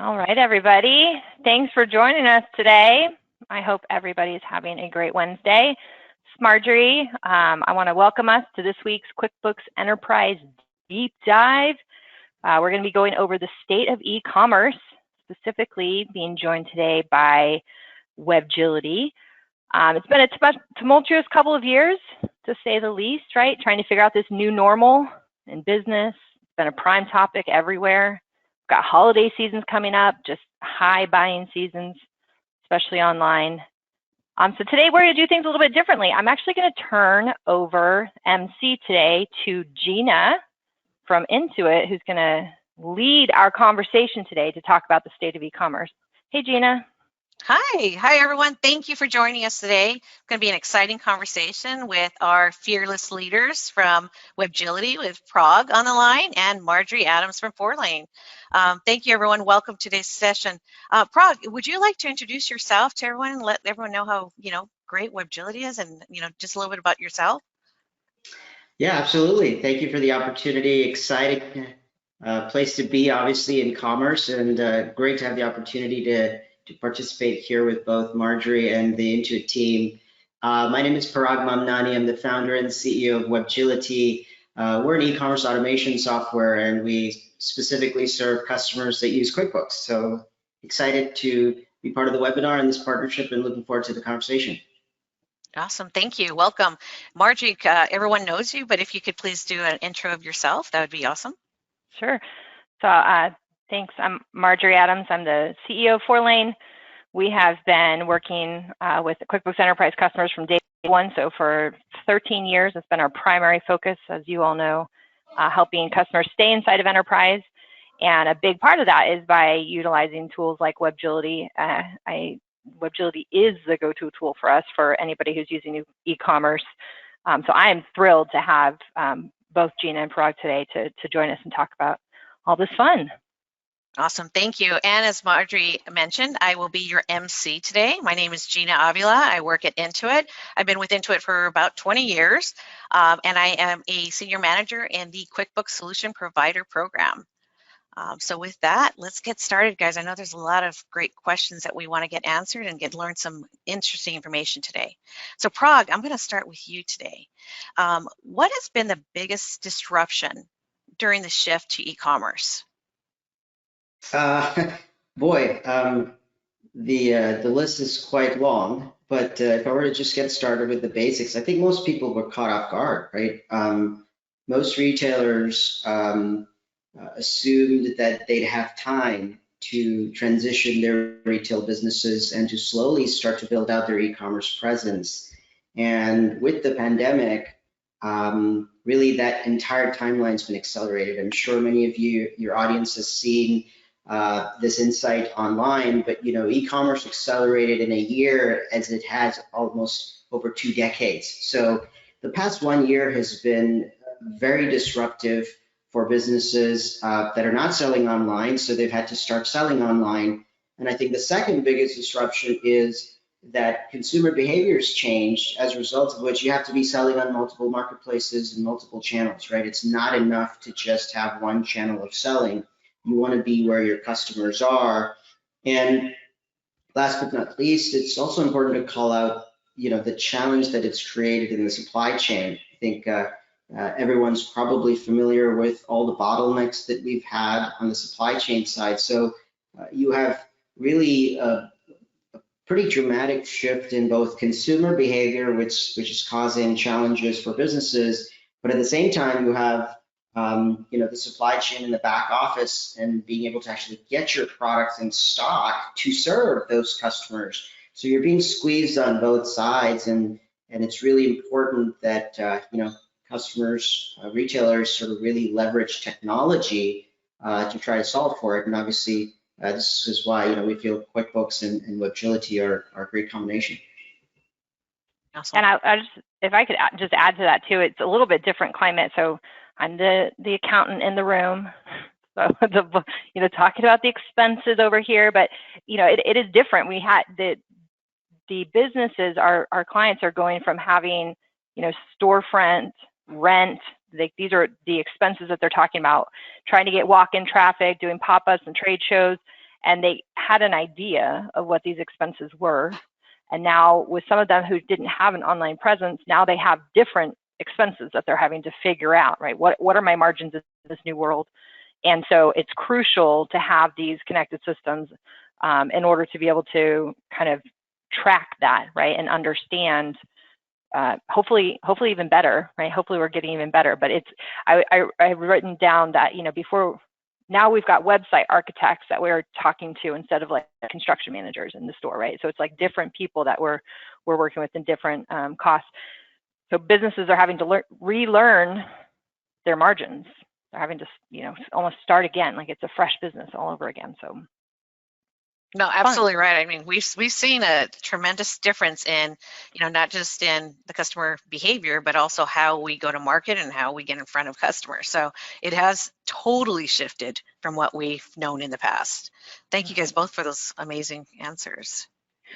All right, everybody. Thanks for joining us today. I hope everybody is having a great Wednesday. It's Marjorie. I want to welcome us to this week's QuickBooks Enterprise Deep Dive. We're going to be going over the state of e-commerce, specifically being joined today by Webgility. It's been a tumultuous couple of years, to say the least, right? Trying to figure out this new normal in business. It's been a prime topic everywhere. We've got holiday seasons coming up, just high buying seasons, especially online. So today we're going to do things a little bit differently. I'm actually going to turn over MC today to Gina from Intuit, who's going to lead our conversation today to talk about the state of e-commerce. Hey, Gina. Hi everyone. Thank you for joining us today. It's going to be an exciting conversation with our fearless leaders from Webgility with Parag on the line and Marjorie Adams from Fourlane. Thank you, everyone. Welcome to today's session. Parag, would you like to introduce yourself to everyone and let everyone know how great Webgility is and just a little bit about yourself? Yeah, absolutely. Thank you for the opportunity. Exciting place to be, obviously, in commerce, and great to have the opportunity to participate here with both Marjorie and the Intuit team. My name is Parag Mamnani. I'm the founder and CEO of Webgility. We're an e-commerce automation software, and we specifically serve customers that use QuickBooks. So excited to be part of the webinar and this partnership, and looking forward to the conversation. Awesome. Thank you. Welcome. Marjorie, everyone knows you, but if you could please do an intro of yourself, that would be awesome. Sure. So thanks. I'm Marjorie Adams. I'm the CEO of Fourlane. We have been working with QuickBooks Enterprise customers from day one. So for 13 years, it's been our primary focus, as you all know, helping customers stay inside of Enterprise. And a big part of that is by utilizing tools like Webgility. Webgility is the go-to tool for us for anybody who's using e-commerce. So I am thrilled to have both Gina and Parag today to join us and talk about all this fun. Awesome, thank you. And as Marjorie mentioned, I will be your MC today. My name is Gina Avila. I work at Intuit. I've been with Intuit for about 20 years, and I am a senior manager in the QuickBooks Solution Provider Program. So with that, let's get started, guys. I know there's a lot of great questions that we want to get answered and learn some interesting information today. So Parag, I'm going to start with you today. What has been the biggest disruption during the shift to e-commerce? Boy, the list is quite long, but if I were to just get started with the basics, I think most people were caught off guard, right? Most retailers assumed that they'd have time to transition their retail businesses and to slowly start to build out their e-commerce presence. And with the pandemic, really that entire timeline's been accelerated. I'm sure many of you, your audience has seen this insight online, but e-commerce accelerated in a year as it has almost over 2 decades. So the past 1 year has been very disruptive for businesses that are not selling online, so they've had to start selling online. And I think the second biggest disruption is that consumer behaviors changed, as a result of which you have to be selling on multiple marketplaces and multiple channels, right? It's not enough to just have one channel of selling. You want to be where your customers are. And last but not least, it's also important to call out, the challenge that it's created in the supply chain. I think everyone's probably familiar with all the bottlenecks that we've had on the supply chain side. So you have really a pretty dramatic shift in both consumer behavior, which is causing challenges for businesses, but at the same time, you have the supply chain in the back office and being able to actually get your products in stock to serve those customers. So you're being squeezed on both sides, and it's really important that customers, retailers sort of really leverage technology to try to solve for it. And obviously, this is why we feel QuickBooks and Webgility are a great combination. Awesome. And I just, if I could just add to that too, it's a little bit different climate. So I'm the accountant in the room, so talking about the expenses over here, but it is different. We had the businesses, our clients are going from having storefront, rent. These are the expenses that they're talking about, trying to get walk-in traffic, doing pop-ups and trade shows, and they had an idea of what these expenses were. And now with some of them who didn't have an online presence, now they have different expenses that they're having to figure out, right? What are my margins in this new world? And so it's crucial to have these connected systems in order to be able to kind of track that, right? And understand, hopefully even better, right? Hopefully we're getting even better. But it's, I've written down that, you know, before, now we've got website architects that we're talking to instead of like construction managers in the store, right? So it's like different people that we're working with in different costs. So businesses are having to relearn their margins. They're having to, you know, almost start again, like it's a fresh business all over again. So. No, absolutely right. I mean, we've seen a tremendous difference in, you know, not just in the customer behavior, but also how we go to market and how we get in front of customers. So it has totally shifted from what we've known in the past. Thank you guys both for those amazing answers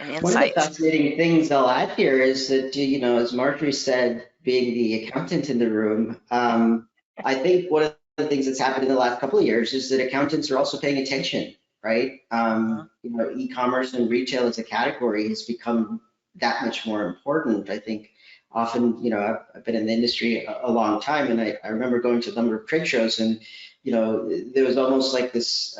and insights. One of the fascinating things I'll add here is that, you know, as Marjorie said, being the accountant in the room, I think one of the things that's happened in the last couple of years is that accountants are also paying attention. Right? You know, e-commerce and retail as a category has become that much more important. I think often, you know, I've been in the industry a long time, and I remember going to a number of trade shows, and, you know, there was almost like this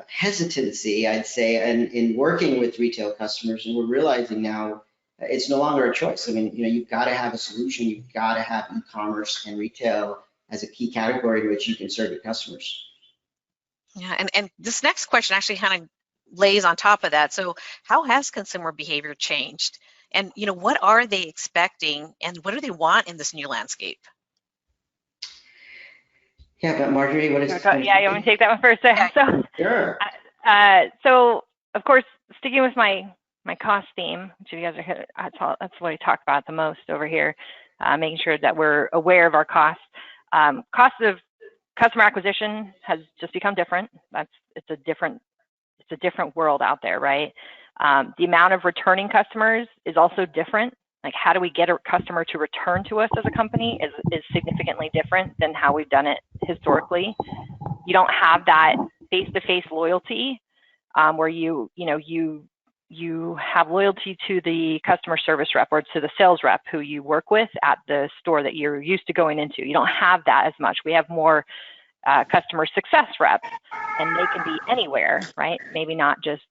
hesitancy, I'd say, in working with retail customers, and we're realizing now it's no longer a choice. I mean, you know, you've got to have a solution. You've got to have e-commerce and retail as a key category in which you can serve your customers. Yeah, and this next question actually kind of lays on top of that. So how has consumer behavior changed? And, you know, what are they expecting and what do they want in this new landscape? Yeah, but Marjorie, what is? Yeah, you want me to take that one first? Yeah. So, sure. So of course, sticking with my cost theme, which you guys are, that's what I talk about the most over here, making sure that we're aware of our costs. Cost of customer acquisition has just become different. It's a different world out there, right? The amount of returning customers is also different. Like, how do we get a customer to return to us as a company is significantly different than how we've done it historically. You don't have that face-to-face loyalty where you have loyalty to the customer service rep or to the sales rep who you work with at the store that you're used to going into. You don't have that as much. We have more customer success reps, and they can be anywhere, right? Maybe not just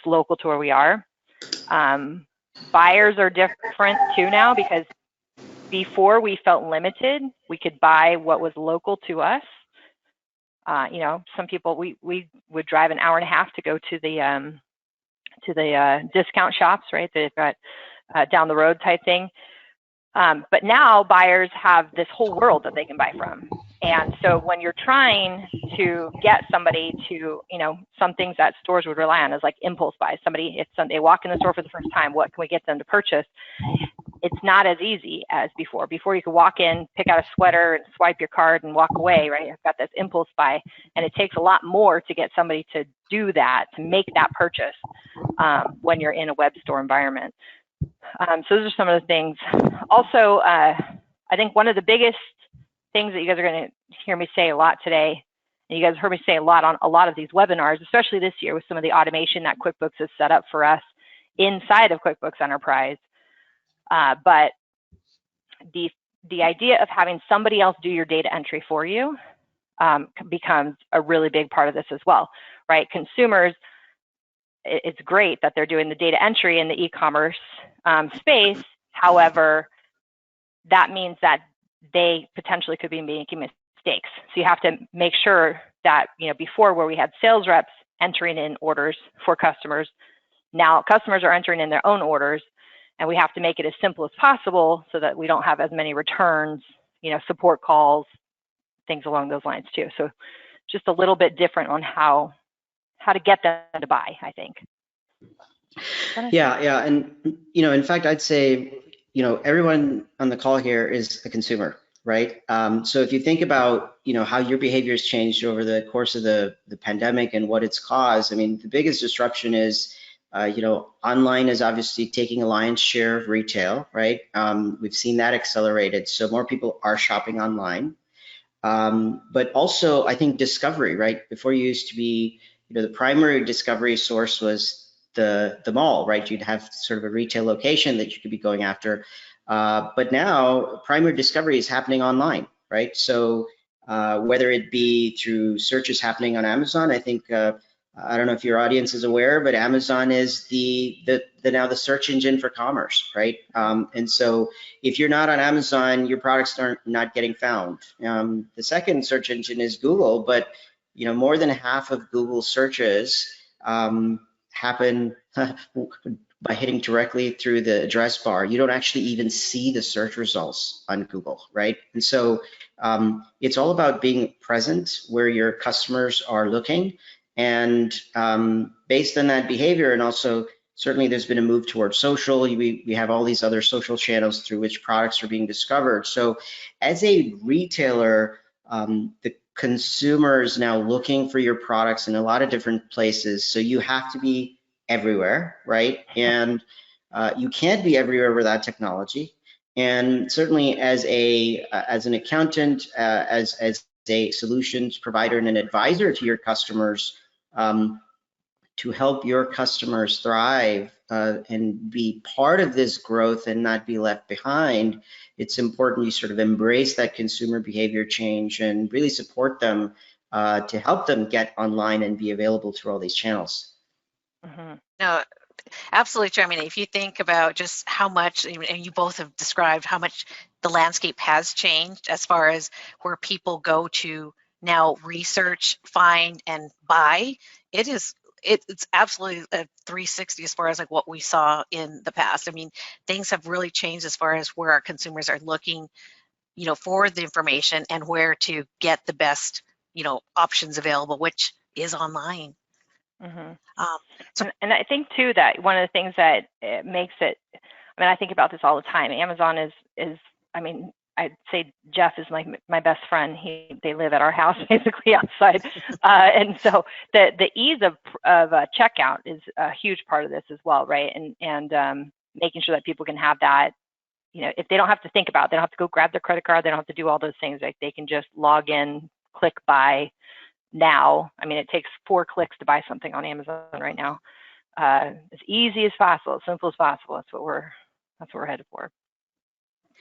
local to where we are. Buyers are different too now, because before we felt limited. We could buy what was local to us. You know, some people, we would drive an hour and a half to go to the discount shops, right? They've got down the road type thing. But now buyers have this whole world that they can buy from. And so when you're trying to get somebody to, you know, some things that stores would rely on is like impulse buys. If they walk in the store for the first time, what can we get them to purchase? It's not as easy as before. Before you could walk in, pick out a sweater and swipe your card and walk away, right? I've got this impulse buy, and it takes a lot more to get somebody to do that, to make that purchase when you're in a web store environment. So those are some of the things. Also, I think one of the biggest things that you guys are going to hear me say a lot today, and you guys heard me say a lot on a lot of these webinars, especially this year with some of the automation that QuickBooks has set up for us inside of QuickBooks Enterprise. But the idea of having somebody else do your data entry for you becomes a really big part of this as well, right? Consumers, it's great that they're doing the data entry in the e-commerce space. However, that means that they potentially could be making mistakes. So you have to make sure that, you know, before where we had sales reps entering in orders for customers, now customers are entering in their own orders, and we have to make it as simple as possible so that we don't have as many returns, you know, support calls, things along those lines too. So just a little bit different on how to get them to buy, I think. Yeah, and you know, in fact, I'd say, you know, everyone on the call here is a consumer, right? So if you think about, you know, how your behavior has changed over the course of the pandemic and what it's caused, I mean, the biggest disruption is, you know, online is obviously taking a lion's share of retail, right? We've seen that accelerated, so more people are shopping online. But also, I think discovery, right? Before you used to be, the primary discovery source was the mall, right? You'd have sort of a retail location that you could be going after. But now primary discovery is happening online, right? So whether it be through searches happening on Amazon, I think, I don't know if your audience is aware, but Amazon is now the search engine for commerce, right? And so if you're not on Amazon, your products are not getting found. The second search engine is Google, but more than half of Google searches happen by hitting directly through the address bar. You don't actually even see the search results on Google, right? And so it's all about being present where your customers are looking. And based on that behavior, and also certainly there's been a move towards social. We have all these other social channels through which products are being discovered. So as a retailer, the consumer is now looking for your products in a lot of different places. So you have to be everywhere, right? And you can't be everywhere without technology. And certainly as an accountant, as a solutions provider and an advisor to your customers, to help your customers thrive and be part of this growth and not be left behind, it's important you sort of embrace that consumer behavior change and really support them to help them get online and be available through all these channels. Mm-hmm. No, absolutely true. I mean, if you think about just how much, and you both have described how much the landscape has changed as far as where people go to now research, find, and buy, it's absolutely a 360 as far as like what we saw in the past. I mean, things have really changed as far as where our consumers are looking, for the information and where to get the best, options available, which is online. Mm-hmm. And I think too that one of the things that makes it, I think about this all the time. Amazon is I'd say Jeff is my best friend. They live at our house basically outside, and so the ease of checkout is a huge part of this as well, right? And making sure that people can have that, if they don't have to think about it, they don't have to go grab their credit card, they don't have to do all those things. Like they can just log in, click buy now. It takes 4 clicks to buy something on Amazon right now. As easy as possible, as simple as possible. That's what we're headed for.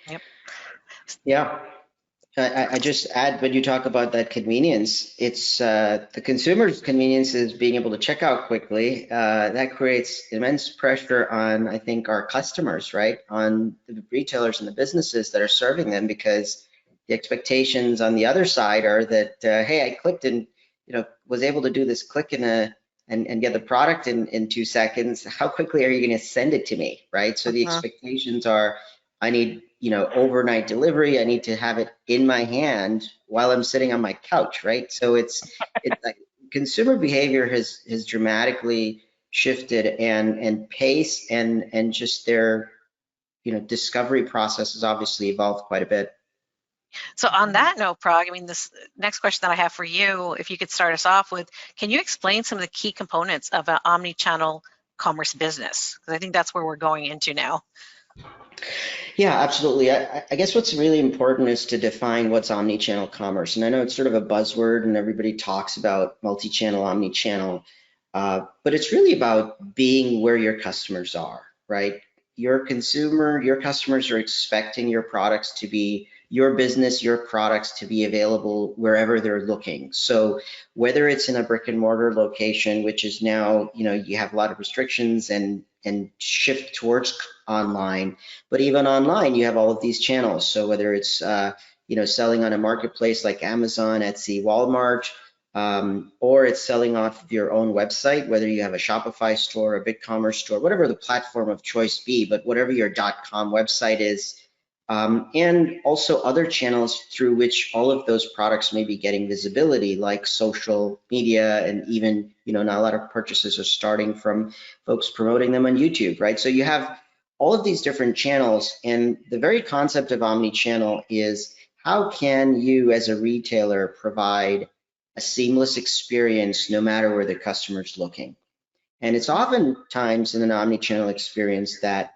Yep. Yeah, I just add, when you talk about that convenience, it's the consumer's convenience is being able to check out quickly. That creates immense pressure on, I think, our customers, right? On the retailers and the businesses that are serving them, because the expectations on the other side are that, hey, I clicked and was able to do this click and get the product in 2 seconds. How quickly are you going to send it to me, right? So the expectations are, I need overnight delivery. I need to have it in my hand while I'm sitting on my couch, right? So it's like consumer behavior has dramatically shifted, and pace and just their discovery process has obviously evolved quite a bit. So on that note, Parag, this next question that I have for you, if you could start us off with, can you explain some of the key components of an omni-channel commerce business? Because I think that's where we're going into now. Yeah, absolutely. I guess what's really important is to define what's omni-channel commerce. And I know it's sort of a buzzword and everybody talks about multi-channel, omni-channel, but it's really about being where your customers are, right? Your customers are expecting your products to be, your business, your products to be available wherever they're looking. So whether it's in a brick and mortar location, which is now, you have a lot of restrictions and shift towards online, but even online, you have all of these channels. So whether it's, selling on a marketplace like Amazon, Etsy, Walmart, or it's selling off of your own website, whether you have a Shopify store, a BigCommerce store, whatever the platform of choice be, but whatever your .com website is, and also other channels through which all of those products may be getting visibility, like social media, and even, not a lot of purchases are starting from folks promoting them on YouTube, right? So you have all of these different channels, and the very concept of omni-channel is, how can you as a retailer provide a seamless experience no matter where the customer's looking? And it's oftentimes in an omni-channel experience that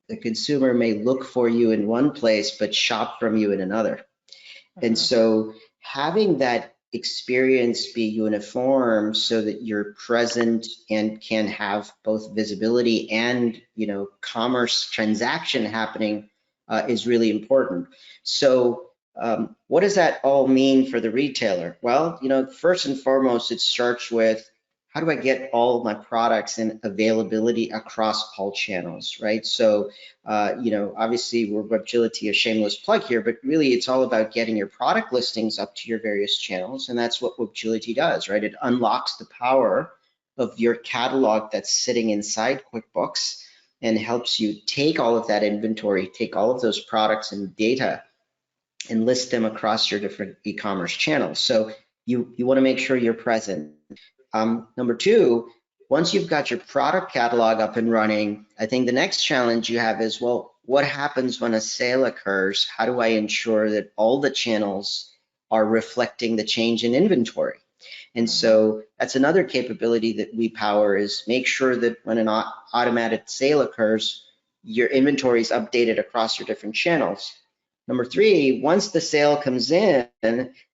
the consumer may look for you in one place but shop from you in another. And so having that experience be uniform so that you're present and can have both visibility and, you know, commerce transaction happening is really important. So what does that all mean for the retailer? Well, you know, first and foremost, it starts with, how do I get all of my products in availability across all channels, right? So, you know, obviously we're Webgility, a shameless plug here, but really it's all about getting your product listings up to your various channels. And that's what Webgility does, right? It unlocks the power of your catalog that's sitting inside QuickBooks and helps you take all of that inventory, take all of those products and data and list them across your different e-commerce channels. So you want to make sure you're present. Number two, once you've got your product catalog up and running, I think the next challenge you have is, well, what happens when a sale occurs? How do I ensure that all the channels are reflecting the change in inventory? And so that's another capability that we power, is make sure that when an automated sale occurs, your inventory is updated across your different channels. Number three, once the sale comes in,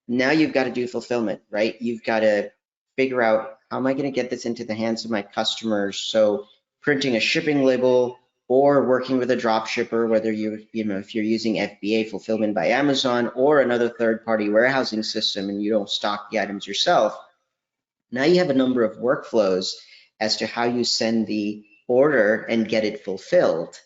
now you've got to do fulfillment, right? You've got to figure out, how am I going to get this into the hands of my customers? So printing a shipping label or working with a drop shipper, whether if you're using FBA, fulfillment by Amazon, or another third-party warehousing system and you don't stock the items yourself. Now you have a number of workflows as to how you send the order and get it fulfilled.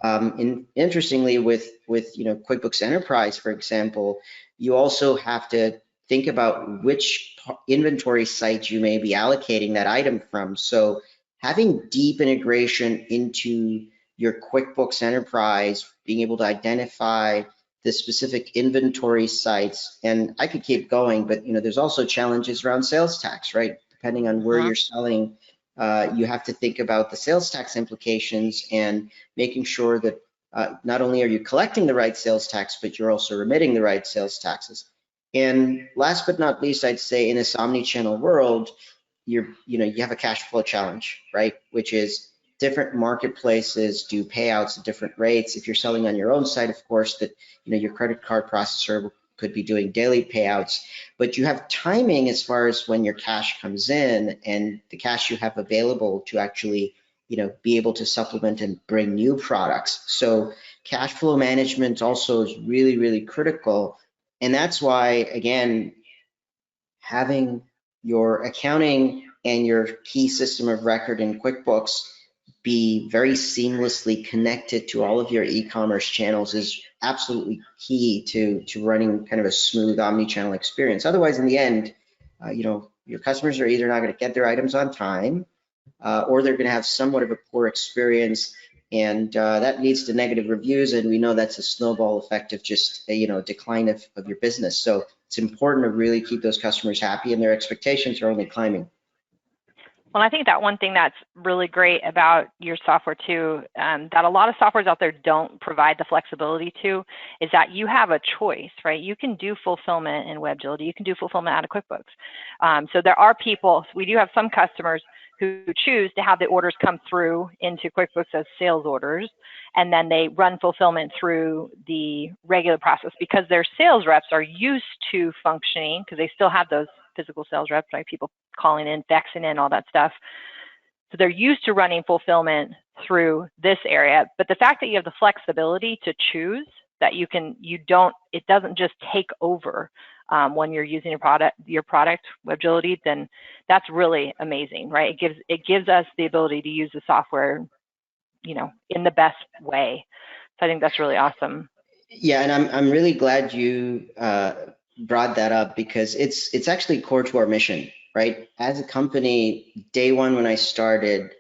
Interestingly, with QuickBooks Enterprise, for example, you also have to think about which inventory site you may be allocating that item from. So having deep integration into your QuickBooks Enterprise, being able to identify the specific inventory sites, and I could keep going, but there's also challenges around sales tax, right? Depending on where you're selling, you have to think about the sales tax implications and making sure that not only are you collecting the right sales tax, but you're also remitting the right sales taxes. And last but not least, I'd say in this omni-channel world, you have a cash flow challenge, right? Which is different marketplaces do payouts at different rates. If you're selling on your own site, of course, that your credit card processor could be doing daily payouts, but you have timing as far as when your cash comes in and the cash you have available to actually be able to supplement and bring new products. So cash flow management also is really, really critical. And that's why, again, having your accounting and your key system of record in QuickBooks be very seamlessly connected to all of your e-commerce channels is absolutely key to running kind of a smooth omni-channel experience. Otherwise, in the end, your customers are either not going to get their items on time, or they're going to have somewhat of a poor experience, and that leads to negative reviews, and we know that's a snowball effect of just a decline of your business. So it's important to really keep those customers happy, and their expectations are only climbing. Well, I think that one thing that's really great about your software too, that a lot of softwares out there don't provide the flexibility to, is that you have a choice, right? You can do fulfillment in Webgility, you can do fulfillment out of QuickBooks. So there are people, we do have some customers who choose to have the orders come through into QuickBooks as sales orders, and then they run fulfillment through the regular process because their sales reps are used to functioning, because they still have those physical sales reps, right? People calling in, faxing in, all that stuff. So they're used to running fulfillment through this area. But the fact that you have the flexibility to choose that it doesn't just take over when you're using your product, Webgility, then that's really amazing, right? It gives us the ability to use the software, in the best way. So I think that's really awesome. Yeah, and I'm really glad you brought that up, because it's actually core to our mission, right? As a company, day one when I started,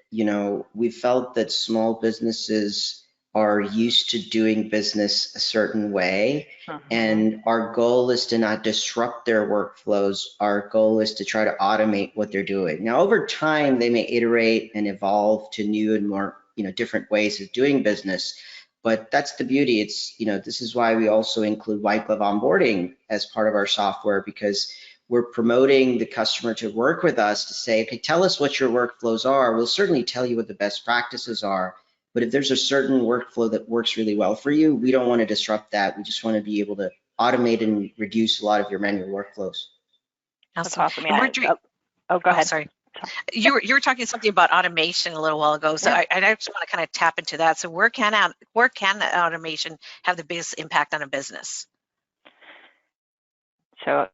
we felt that small businesses are used to doing business a certain way, and our goal is to not disrupt their workflows. Our goal is to try to automate what they're doing. Now, over time, they may iterate and evolve to new and more, different ways of doing business. But that's the beauty. It's, this is why we also include white glove onboarding as part of our software, because we're promoting the customer to work with us to say, okay, tell us what your workflows are. We'll certainly tell you what the best practices are. But if there's a certain workflow that works really well for you, we don't want to disrupt that. We just want to be able to automate and reduce a lot of your manual workflows. That's Awesome. awesome. And Yeah. Marjorie, Go ahead. sorry. You were talking something about automation a little while ago, so Yeah. I just want to kind of tap into that. So where can the automation have the biggest impact on a business? So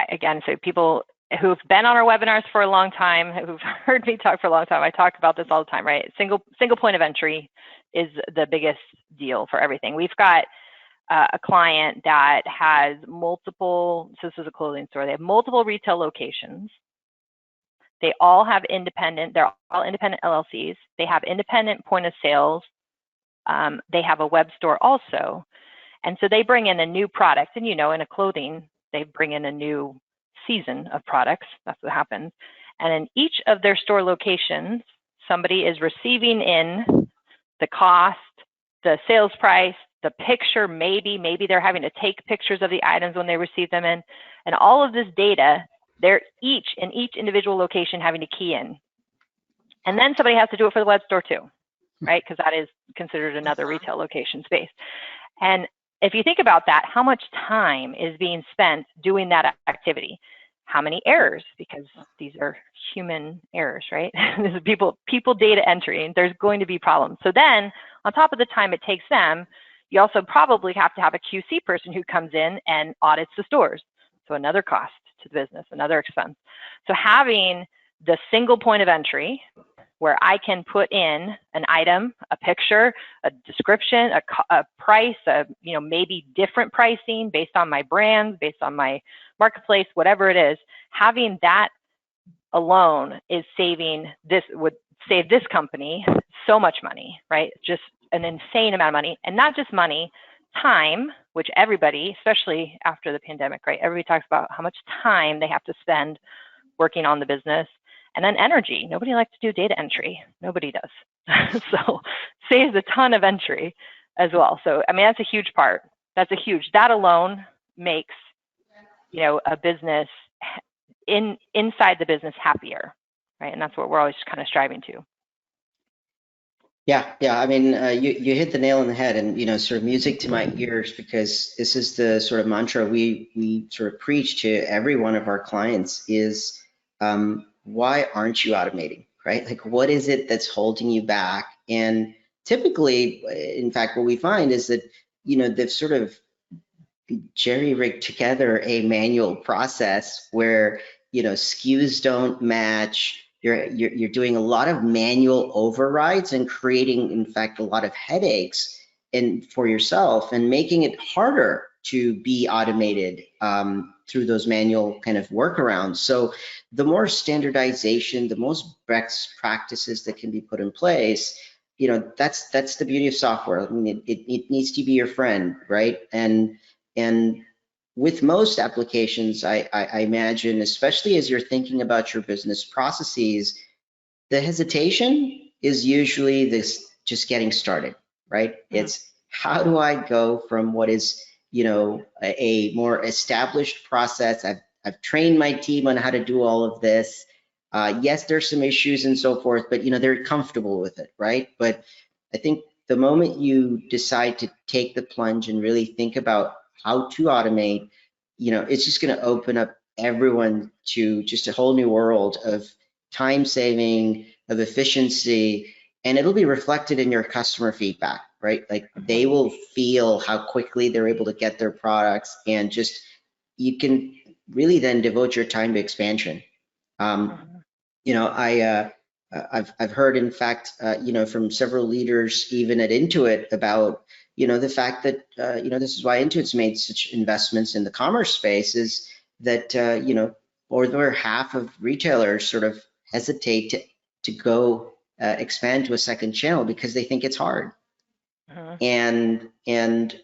again, so people who've been on our webinars for a long time, who've heard me talk for a long time, I talk about this all the time, right? Single point of entry is the biggest deal for everything. We've got a client that has multiple, so this is a clothing store, they have multiple retail locations. They all have they're all independent LLCs. They have independent point of sales. They have a web store also. And so they bring in a new product, and in a clothing, they bring in a new season of products. That's what happens. And in each of their store locations, somebody is receiving in the cost, the sales price, the picture, maybe they're having to take pictures of the items when they receive them in, and all of this data, they're in each individual location having to key in. And then somebody has to do it for the web store too, right? Because that is considered another retail location space. And if you think about that, how much time is being spent doing that activity? How many errors? Because these are human errors, right? This is people data entry, and there's going to be problems. So then, on top of the time it takes them, you also probably have to have a QC person who comes in and audits the stores. So another cost to the business, another expense. So having the single point of entry, where I can put in an item, a picture, a description, a price, maybe different pricing based on my brand, based on my marketplace, whatever it is, having that alone would save this company so much money, right? Just an insane amount of money, and not just money, time, which everybody, especially after the pandemic, right? Everybody talks about how much time they have to spend working on the business. And then energy. Nobody likes to do data entry. Nobody does. So saves a ton of entry as well. So, I mean, that's a huge part. That alone makes, a business inside the business happier, right? And that's what we're always kind of striving to. Yeah. I mean, you hit the nail on the head, and sort of music to my ears, because this is the sort of mantra we sort of preach to every one of our clients is, why aren't you automating, right? Like, what is it that's holding you back? And typically, in fact, what we find is that, they've sort of jerry-rigged together a manual process where, SKUs don't match. You're doing a lot of manual overrides and creating, in fact, a lot of headaches for yourself, and making it harder to be automated through those manual kind of workarounds. So the more standardization, the most best practices that can be put in place, that's the beauty of software. I mean, it needs to be your friend, right? And with most applications, I imagine, especially as you're thinking about your business processes, the hesitation is usually this just getting started, right? It's how do I go from what is, a more established process. I've trained my team on how to do all of this. Yes, there's some issues and so forth, but they're comfortable with it, right? But I think the moment you decide to take the plunge and really think about how to automate, it's just going to open up everyone to just a whole new world of time saving, of efficiency, and it'll be reflected in your customer feedback, right? Like, they will feel how quickly they're able to get their products, and just, you can really then devote your time to expansion. I've heard, in fact, from several leaders, even at Intuit, about, the fact that, this is why Intuit's made such investments in the commerce space, is that, over half of retailers sort of hesitate to go expand to a second channel because they think it's hard. And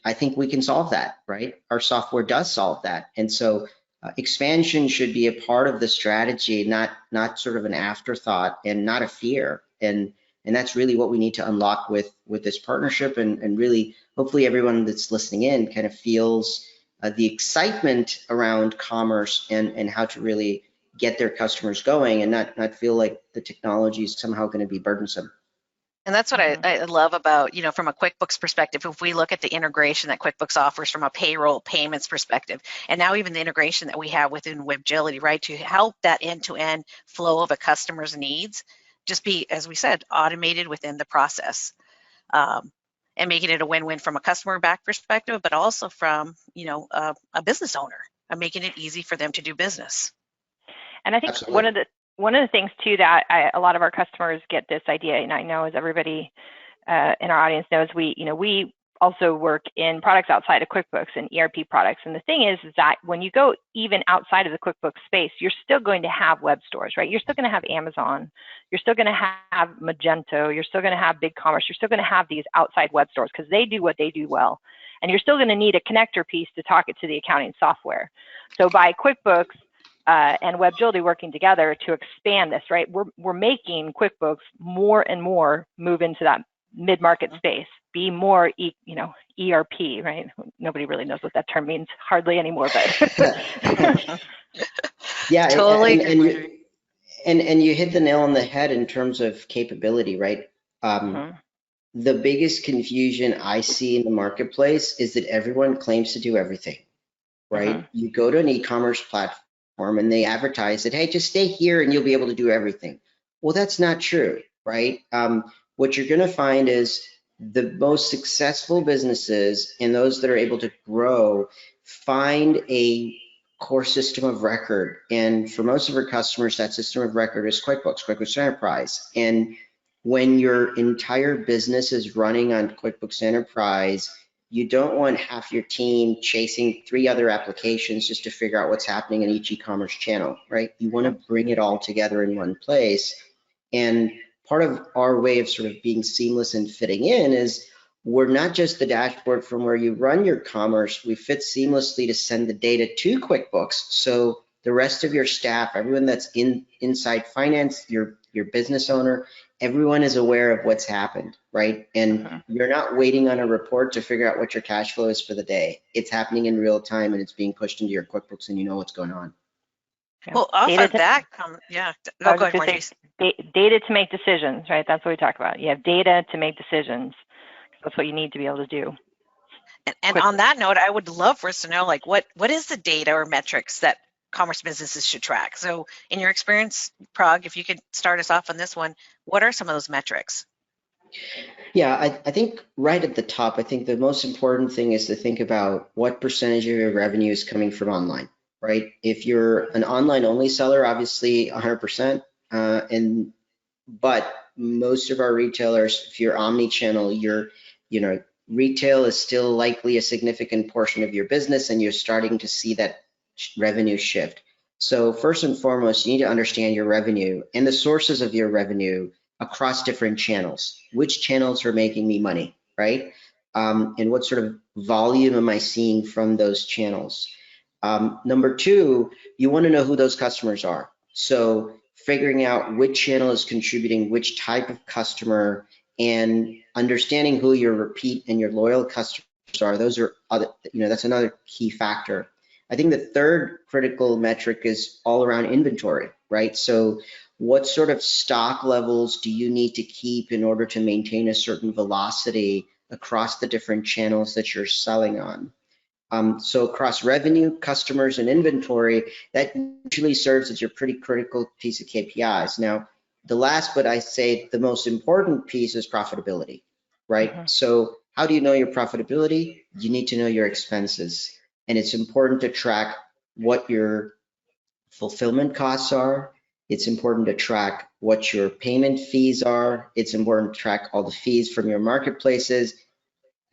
I think we can solve that, right? Our software does solve that. And so expansion should be a part of the strategy, not sort of an afterthought, and not a fear. And that's really what we need to unlock with this partnership, and really, hopefully everyone that's listening in kind of feels the excitement around commerce and how to really get their customers going, and not feel like the technology is somehow going to be burdensome. And that's what I love about, from a QuickBooks perspective, if we look at the integration that QuickBooks offers from a payroll payments perspective, and now even the integration that we have within Webgility, right, to help that end-to-end flow of a customer's needs just be, as we said, automated within the process, and making it a win-win from a customer back perspective, but also from, a business owner, and making it easy for them to do business. And I think Absolutely. one of the things too that a lot of our customers get this idea, and I know as everybody in our audience knows, we also work in products outside of QuickBooks and ERP products. And the thing is that when you go even outside of the QuickBooks space, you're still going to have web stores, right? You're still going to have Amazon. You're still going to have Magento. You're still going to have BigCommerce. You're still going to have these outside web stores because they do what they do well. And you're still going to need a connector piece to talk it to the accounting software. So by QuickBooks and Webgility working together to expand this, right? We're making QuickBooks more and more move into that mid-market space, be more, ERP, right? Nobody really knows what that term means hardly anymore, but. Yeah, Totally. and you hit the nail on the head in terms of capability, right? The biggest confusion I see in the marketplace is that everyone claims to do everything, right? You go to an e-commerce platform and they advertise that, hey, just stay here and you'll be able to do everything. Well, that's not true, right? What you're going to find is the most successful businesses and those that are able to grow find a core system of record. And for most of our customers, that system of record is QuickBooks Enterprise. And when your entire business is running on QuickBooks Enterprise, you don't want half your team chasing 3 other applications just to figure out what's happening in each e-commerce channel, right? You want to bring it all together in one place. And part of our way of sort of being seamless and fitting in is we're not just the dashboard from where you run your commerce, we fit seamlessly to send the data to QuickBooks. So the rest of your staff, everyone that's inside finance, your business owner, everyone is aware of what's happened, right? And you're not waiting on a report to figure out what your cash flow is for the day. It's happening in real time and it's being pushed into your QuickBooks and you know what's going on. Well, off of that, go ahead, Marjorie. Data to make decisions, right? That's what we talk about. You have data to make decisions. That's what you need to be able to do. And on that note, I would love for us to know, like, what is the data or metrics that commerce businesses should track? So in your experience, Parag, if you could start us off on this one, what are some of those metrics? Yeah, I think right at the top, I think the most important thing is to think about what percentage of your revenue is coming from online, right? If you're an online only seller, obviously 100%, but most of our retailers, if you're omnichannel, retail is still likely a significant portion of your business and you're starting to see that revenue shift. So first and foremost, you need to understand your revenue and the sources of your revenue across different channels. Which channels are making me money, right? And what sort of volume am I seeing from those channels? Number 2, you want to know who those customers are. So figuring out which channel is contributing which type of customer and understanding who your repeat and your loyal customers are. Those are other, that's another key factor. I think the third critical metric is all around inventory, right? So what sort of stock levels do you need to keep in order to maintain a certain velocity across the different channels that you're selling on? So across revenue, customers, and inventory, that usually serves as your pretty critical piece of KPIs. Now, the last, but I say the most important piece is profitability, right? So how do you know your profitability? You need to know your expenses. And it's important to track what your fulfillment costs are. It's important to track what your payment fees are. It's important to track all the fees from your marketplaces.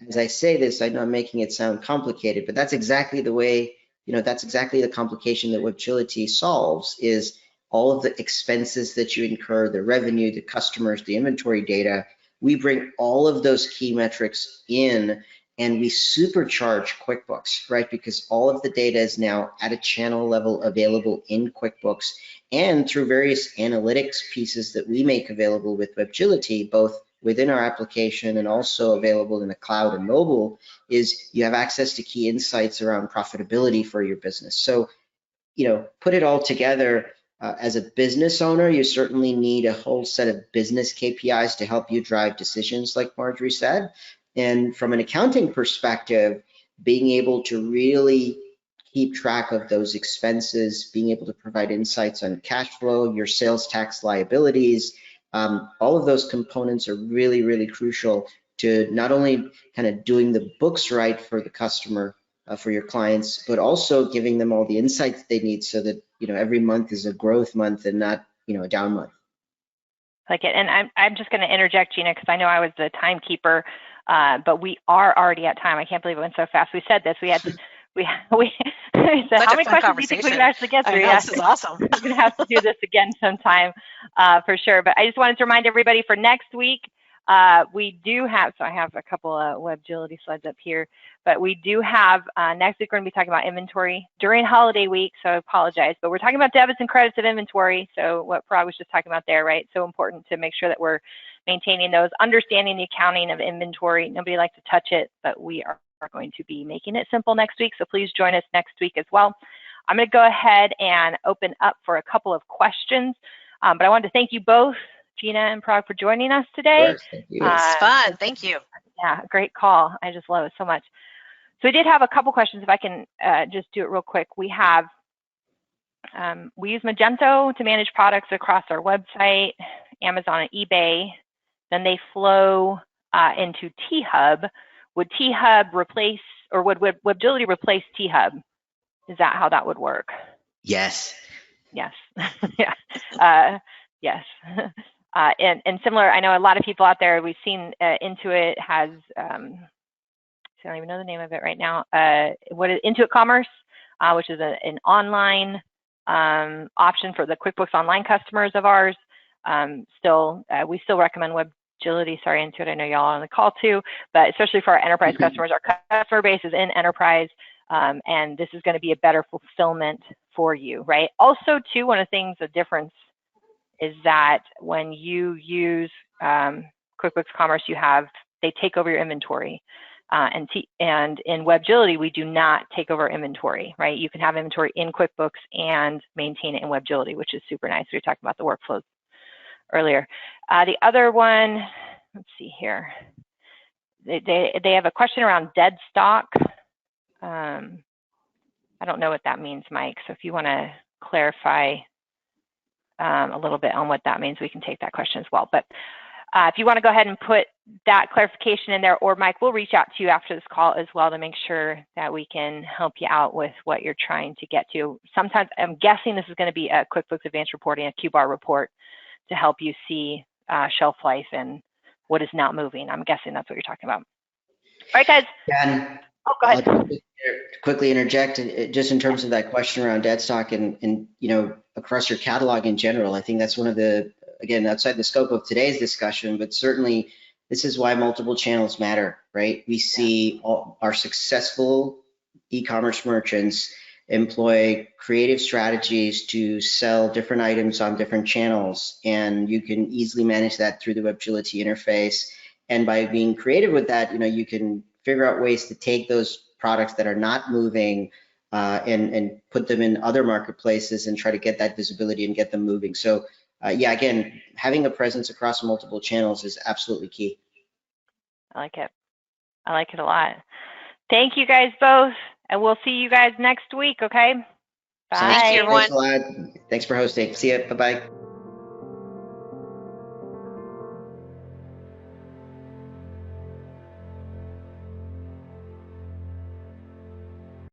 As I say this, I know I'm making it sound complicated, but that's exactly the way, that's exactly the complication that Webgility solves, is all of the expenses that you incur, the revenue, the customers, the inventory data. We bring all of those key metrics in and we supercharge QuickBooks, right? Because all of the data is now at a channel level available in QuickBooks and through various analytics pieces that we make available with Webgility, both within our application and also available in the cloud and mobile, is you have access to key insights around profitability for your business. So, put it all together, As a business owner, you certainly need a whole set of business KPIs to help you drive decisions, like Marjorie said. And from an accounting perspective, being able to really keep track of those expenses, being able to provide insights on cash flow, your sales tax liabilities, all of those components are really, really crucial to not only kind of doing the books right for the customer, for your clients, but also giving them all the insights they need so that, every month is a growth month and not, a down month. Like it. And I'm just going to interject, Gina, because I know I was the timekeeper, but we are already at time. I can't believe it went so fast. We said this. We had so how many questions do you think we can actually get through? This is awesome. We're going to have to do this again sometime for sure. But I just wanted to remind everybody for next week, we do have, so I have a couple of Webgility slides up here, but we do have, next week we're going to be talking about inventory during holiday week, so I apologize, but we're talking about debits and credits of inventory, so what Parag was just talking about there, right? So important to make sure that we're maintaining those, understanding the accounting of inventory. Nobody likes to touch it, but we are going to be making it simple next week, so please join us next week as well. I'm going to go ahead and open up for a couple of questions, but I wanted to thank you both, Gina and Parag, for joining us today. Thank you. It's fun. Thank you. Yeah, great call. I just love it so much. So we did have a couple questions. If I can just do it real quick. We have, we use Magento to manage products across our website, Amazon and eBay. Then they flow into T-Hub. Would T-Hub replace, or would Webgility replace T-Hub? Is that how that would work? Yes. Yes. Yeah. Yes. And similar, I know a lot of people out there, we've seen Intuit has, I don't even know the name of it right now, what is Intuit Commerce, which is an online option for the QuickBooks Online customers of ours. We still recommend Webgility, sorry Intuit, I know y'all are on the call too, but especially for our enterprise customers, our customer base is in enterprise, and this is going to be a better fulfillment for you, right? Also too, one of the things, the difference is that when you use QuickBooks Commerce, they take over your inventory. And in Webgility, we do not take over inventory, right? You can have inventory in QuickBooks and maintain it in Webgility, which is super nice. We were talking about the workflows earlier. The other one, let's see here. They have a question around dead stock. I don't know what that means, Mike. So if you want to clarify a little bit on what that means, we can take that question as well. But if you want to go ahead and put that clarification in there, or Mike, we'll reach out to you after this call as well to make sure that we can help you out with what you're trying to get to. Sometimes, I'm guessing this is going to be a QuickBooks Advanced Reporting, a Q-bar report to help you see shelf life and what is not moving. I'm guessing that's what you're talking about. All right, guys. Yeah, oh, go ahead. I'll quickly interject, just in terms of that question around dead stock and across your catalog in general. I think that's one of the, again, outside the scope of today's discussion, but certainly this is why multiple channels matter, right? We see all our successful e-commerce merchants employ creative strategies to sell different items on different channels, and you can easily manage that through the Webgility interface. And by being creative with that, you can figure out ways to take those products that are not moving and put them in other marketplaces and try to get that visibility and get them moving. So yeah, again, having a presence across multiple channels is absolutely key. I like it. I like it a lot. Thank you guys both, and we'll see you guys next week, okay? Bye. Thank you, everyone. Thanks a lot. Thanks for hosting. See you. Bye-bye.